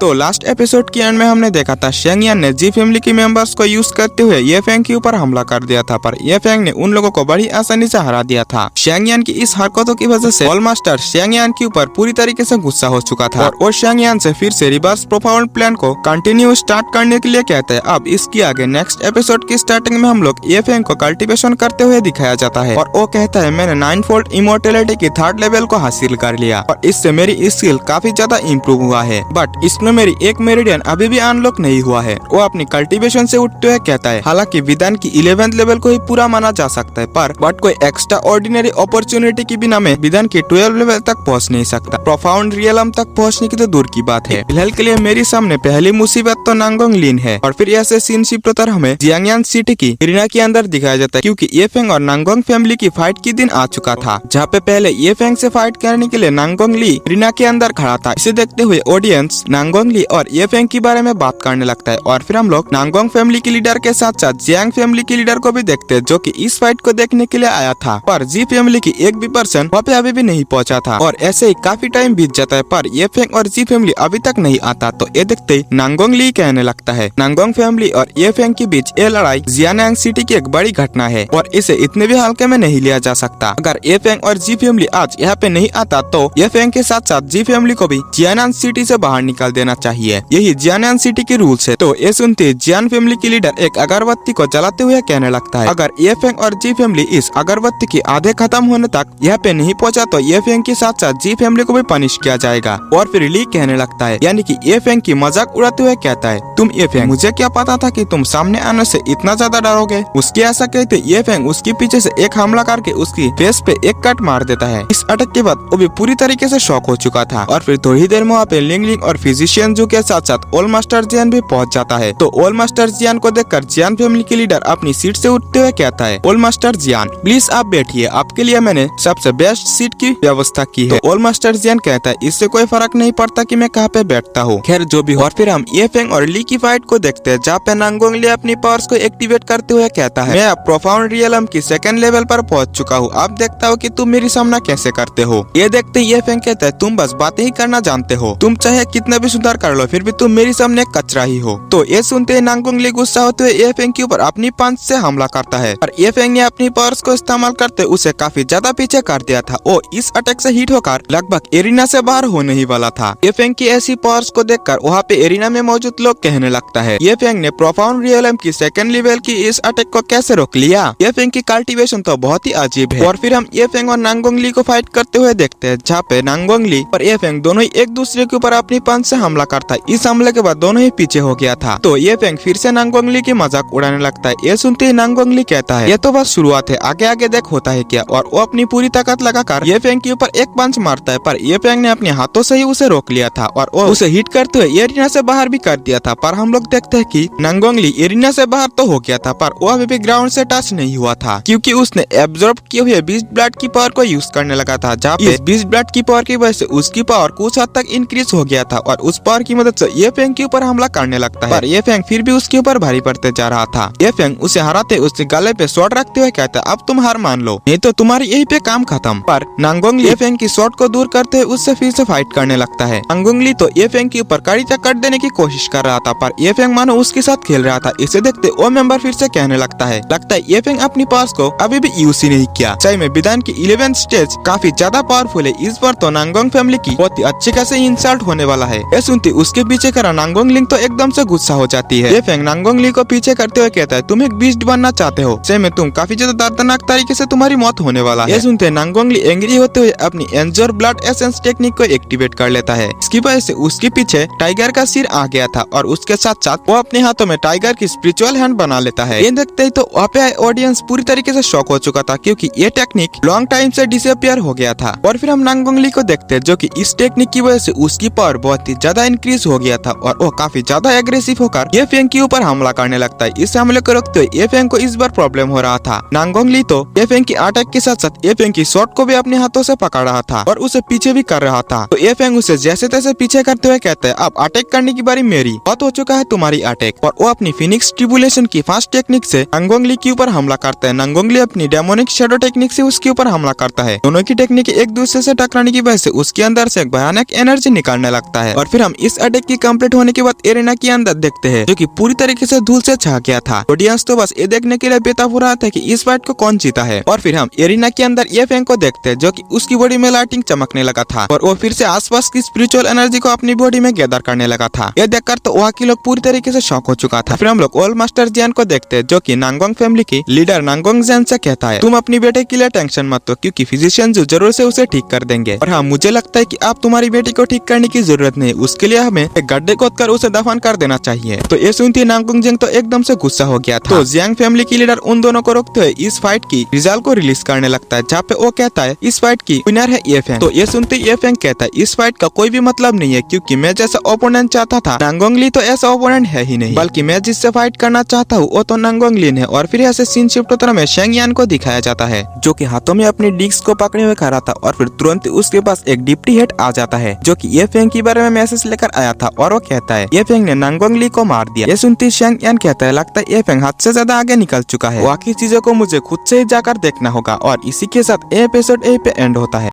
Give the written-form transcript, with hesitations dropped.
तो last episode के and में हमने देखा था शेंग यान ने जी फैमिली के मेंबर्स को यूज करते हुए ये फेंग के ऊपर हमला कर दिया था, पर ये फेंग ने उन लोगों को बड़ी आसानी से हरा दिया था। शेंग यान की इस हरकतों की वजह से ऑल मास्टर शेंग यान के ऊपर पूरी तरीके से गुस्सा हो चुका था और वो शेंग यान से फिर से रिवर्स प्रोफाउंड प्लान को कंटिन्यू स्टार्ट करने के लिए कहते हैं। अब इसके आगे नेक्स्ट एपिसोड की स्टार्टिंग में हम लोग ये फेंग को कल्टीवेशन करते हुए दिखाया जाता है और वो कहता है मैंने 9 फोल्ड इमोर्टेलिटी की 3rd लेवल को हासिल कर लिया और इससे मेरी स्किल काफी ज्यादा इम्प्रूव हुआ है, बट इसमें मेरी एक मेरिडियन अभी भी अनलॉक नहीं हुआ है। वो अपनी कल्टीवेशन से उठते हुए कहता है हालांकि विदान की 11th लेवल को ही पूरा माना जा सकता है, पर बट कोई एक्स्ट्रा ऑर्डिनरी अपॉर्चुनिटी की बिना में विदान की 12 लेवल तक पहुंच नहीं सकता। प्रोफाउंड रियलम तक पहुंचने की तो दूर की बात है। फिलहाल के लिए मेरे सामने पहली मुसीबत तो नांगोंग लिन है और फिर ऐसे सीन शिफ्ट हमें जियांगयान सिटी की इरिना के अंदर दिखाया जाता है, क्योंकि ये फेंग और नांगोंग फैमिली की फाइट की दिन आ चुका था, जहाँ पे पहले ये फेंग से फाइट करने के लिए नांगोंग ली इरिना के अंदर खड़ा था। इसे देखते हुए ऑडियंस नांगोंग ली और ये फेंग के बारे में बात करने लगता है और फिर हम लोग नांगोंग फैमिली के लीडर के साथ साथ जियांग फैमिली के लीडर को भी देखते हैं, जो कि इस फाइट को देखने के लिए आया था, पर जी फैमिली की एक भी पर्सन वहाँ पे अभी भी नहीं पहुंचा था और ऐसे ही काफी टाइम बीत जाता है, पर ये फेंग और जी फैमिली अभी तक नहीं आता। तो ये देखते ही नांगोंग ली कहने लगता है नांगोंग फैमिली और ये फेंग के बीच ये लड़ाई जियानांग सिटी की एक बड़ी घटना है और इसे इतने भी हल्के में नहीं लिया जा सकता। अगर ये फेंग और जी फैमिली आज यहाँ पे नहीं आता तो ये फेंग के साथ साथ जी फैमिली को भी जियानांग सिटी से बाहर निकाल देना चाहिए, यही जियानांग सिटी की रूल्स है। तो ये सुनते जियान फैमिली की लीडर एक अगरबत्ती को जलाते हुए कहने लगता है अगर ये फेंग और जी फैमिली इस अगरबत्ती की आधे खत्म होने तक यहाँ पे नहीं पहुँचा तो ये फेंग के साथ साथ जी फैमिली को भी पनिश किया जाएगा। और फिर ली कहने लगता है यानी कि ये फेंग की मजाक उड़ाते हुए कहता है तुम ये फेंग, मुझे क्या पता था कि तुम सामने आने से इतना ज्यादा डरोगे। उसके ऐसा कहते ये फेंग उसके पीछे से एक हमला करके उसकी फेस पे एक कट मार देता है। इस अटैक के बाद वो भी पूरी तरीके से शॉक हो चुका था और फिर थोड़ी देर में वहाँ पे लिंग लिंग और फिजिशियन जू के साथ साथ ओल मास्टर जियान भी पहुंच जाता है। तो ओल मास्टर जियान को देखकर जियान फैमिली के लीडर अपनी सीट से उठते हुए कहता है ओल मास्टर जियान प्लीज आप बैठिए, आपके लिए मैंने सबसे बेस्ट सीट की व्यवस्था की है। तो ओल मास्टर जियान कहता है इससे कोई फर्क नहीं पड़ता कि मैं कहाँ पे बैठता हूँ, खैर जो भी हो। और फिर हम ये फेंग और ली की फाइट को देखते हैं, जहाँ पे नांगोंग ली अपनी पावर्स को एक्टिवेट करते हुए कहता है मैं अब प्रोफाउंड रियलम की 2nd लेवल पर पहुंच चुका हूँ, अब देखता हूँ कि तुम मेरी सामना कैसे करते हो। ये देखते ये फेंग कहता है तुम बस बातें ही करना जानते हो, तुम चाहे कितना भी सुधार कर लो फिर भी तुम मेरी सामने कचरा ही हो। तो ये सुनते नांगोंग ली गुस्सा होते हुए ये फेंग के ऊपर अपनी पंच से हमला करता है और ये फेंग ने अपनी पावर्स को इस्तेमाल करते उसे काफी ज्यादा पीछे कर दिया था। वो इस अटैक से हिट होकर लगभग एरिना से बाहर होने ही वाला था। ये फेंग की ऐसी पावर्स को देखकर वहाँ पे एरिना में मौजूद लोग कहने लगता है ये फेंग ने प्रोफाउंड रियलम की 2nd लेवल की इस अटैक को कैसे रोक लिया। ये फेंग की कल्टीवेशन तो बहुत ही अजीब है। और फिर हम ये फेंग और नांगोंग ली को फाइट करते हुए देखते हैं, जहाँ पे नांगोंग ली और ये फेंग दोनों ही एक दूसरे के ऊपर अपनी पंच से हमला करता है। इस हमले के बाद दोनों ही पीछे हो गया था। तो ये फेंग फिर से नांगोंग ली की मजाक उड़ाने लगता है। ये सुनते ही नांगोंग ली कहता है ये तो बस शुरुआत है, आगे आगे देख होता है क्या। और वो अपनी पूरी ताकत लगाकर ये फेंग के ऊपर एक पंच मारता है, पर ये फेंग ने अपने हाथों से ही उसे रोक लिया था और वो उसे हिट करते हुए एरिना से बाहर भी कर दिया था। पर हम लोग देखते हैं कि नांगोंग ली एरिना से बाहर तो हो गया था, पर वो अभी भी ग्राउंड से टच नहीं हुआ था, क्योंकि उसने एब्जॉर्ब किए हुए बीस्ट ब्लड की पावर को यूज करने लगा था, जहाँ पे बीस्ट ब्लड की पावर की वजह से उसकी पावर कुछ हद तक इंक्रीज हो गया था और उस पावर की मदद से ये फेंग के ऊपर हमला करने लगता है। पर ये फेंग फिर भी उसके ऊपर भारी पड़ते जा रहा था। ये फेंग उसे हराते उसके गले पे शॉट रखते हुए कहता है अब तुम हार मान लो, नहीं तो तुम्हारी यही पे काम खत्म। पर नांगोंग ली ये फेंग की शॉट को दूर करते हुए उससे फिर से फाइट करने लगता है। नांगोंग ली तो ये फेंग के ऊपर कड़ी चक्कर देने की कोशिश कर रहा था, पर ये फेंग मानो उसके साथ खेल रहा था। इसे देखते वो मेंबर फिर से कहने लगता है ये फेंग अपनी पावर्स को अभी भी यूज ही नहीं किया। सही में विदान की 11th स्टेज काफी ज्यादा पावरफुल है, इस बार तो नांगोंग फैमिली की बहुत ही अच्छे खासे इंसल्ट होने वाला है। ये सुनती उसके पीछे करा नांगोंग लिंग तो एकदम से गुस्सा हो जाती है। ये फेंग नांगोंग ली को पीछे करते हुए कहता है तुम एक बीस्ट बनना चाहते हो, सही में तुम काफी ज्यादा दर्दनाक तरीके से तुम्हारी मौत होने वाला है। ये सुनते नांगोंग ली एंग्री होते हुए अपनी एंजर ब्लड एसेंस टेक्निक को एक्टिवेट कर लेता है। इसकी वजह से उसके पीछे टाइगर का सिर आ गया था और उसके साथ साथ वो अपने हाथों में टाइगर की स्पिरिचुअल हैंड बना लेता है। ये देखते ही तो वहाँ पे ऑडियंस पूरी तरीके से शॉक हो चुका था, क्योंकि ये टेक्निक लॉन्ग टाइम से डिसअपियर हो गया था। और फिर हम नांगोंग ली को देखते हैं, जो कि इस टेक्निक की वजह से उसकी पावर बहुत ही ज्यादा इंक्रीज हो गया था और वो काफी ज्यादा एग्रेसिव होकर ये फेंग के ऊपर हमला करने लगता है। इस हमले को रोकते हुए ये फेंग को इस बार प्रॉब्लम हो रहा था। नांगोंग ली तो ये फेंग की अटैक के साथ साथ ये फेंग की शॉट को भी अपने हाथों से पकड़ रहा था और उसे पीछे भी कर रहा था। तो ये फेंग उसे जैसे तैसे पीछे करते हुए कहते हैं अब अटैक करने की बारी मेरी, बहुत हो चुका है तुम्हारी अटैक। और वो अपनी फिनिक्स ट्रिबुलेशन की फास्ट टेक्निक से नांगोंग ली के ऊपर हमला करता है। नांगोंग ली अपनी डेमोनिक शैडो टेक्निक से उसके ऊपर हमला करता है। दोनों की टेक्निक एक दूसरे से टकराने की वजह से उसके अंदर से एक भयानक एनर्जी निकालने लगता है। और फिर हम हम इस अटैक की कंप्लीट होने के बाद एरिना के अंदर देखते हैं जो कि पूरी तरीके से धूल से छा गया था। ऑडियंस तो बस ये देखने के लिए बेताब हो रहा था कि इस फाइट को कौन जीता है। और फिर हम एरिना के अंदर ये फैंग को देखते हैं जो कि उसकी बॉडी में लाइटिंग चमकने लगा था और वो फिर से आसपास की स्पिरिचुअल एनर्जी को अपनी बॉडी में गैदर करने लगा था। ये देखकर तो वहाँ के लोग पूरी तरीके से शॉक हो चुका था। फिर हम लोग ओल्ड मास्टर जियान को देखते हैं जो कि नांगोंग फैमिली की लीडर नांगोंग जियान से कहता है तुम अपनी बेटे के लिए टेंशन मत लो क्योंकि फिजिशियन जो जरूर से उसे ठीक कर देंगे। और हाँ, मुझे लगता है कि आप तुम्हारी बेटी को ठीक करने की जरूरत नहीं, उसके लिए हमें एक गड्ढे खोदकर उसे दफन कर देना चाहिए। तो ये सुनती नांगोंग जियांग तो एकदम से गुस्सा हो गया था। तो जियांग फैमिली की लीडर उन दोनों को रोकते हुए इस फाइट की रिजल्ट को रिलीज करने लगता है, जहाँ पे वो कहता है इस फाइट की विनर है ये फैंग। तो ये सुनते ये फैंग कहता है इस फाइट का कोई भी मतलब नहीं है क्योंकि मैं जैसा ओपोनेंट चाहता था नांगोंग ली तो ऐसा ओपोनेंट है ही नहीं, बल्कि मैं जिससे फाइट करना चाहता हूँ वो तो नांगोंग लिन है। और फिर ऐसे सीन शिफ्ट होता है, शेंग यान को दिखाया जाता है जो कि हाथों में अपनी डिस्क को पकड़े हुए खड़ा था और फिर तुरंत उसके पास एक डिप्टी हेड आ जाता है जो कि ये फैंग के बारे में मैसेज लेकर आया था और वो कहता है ये फैंग ने नांगोंग ली को मार दिया। ये सुनती शेंग यान कहता है लगता है ये फैंग हद से ज्यादा आगे निकल चुका है, बाकी चीजों को मुझे खुद से ही जाकर देखना होगा। और इसी के साथ ये एपिसोड यहीं पे एंड होता है।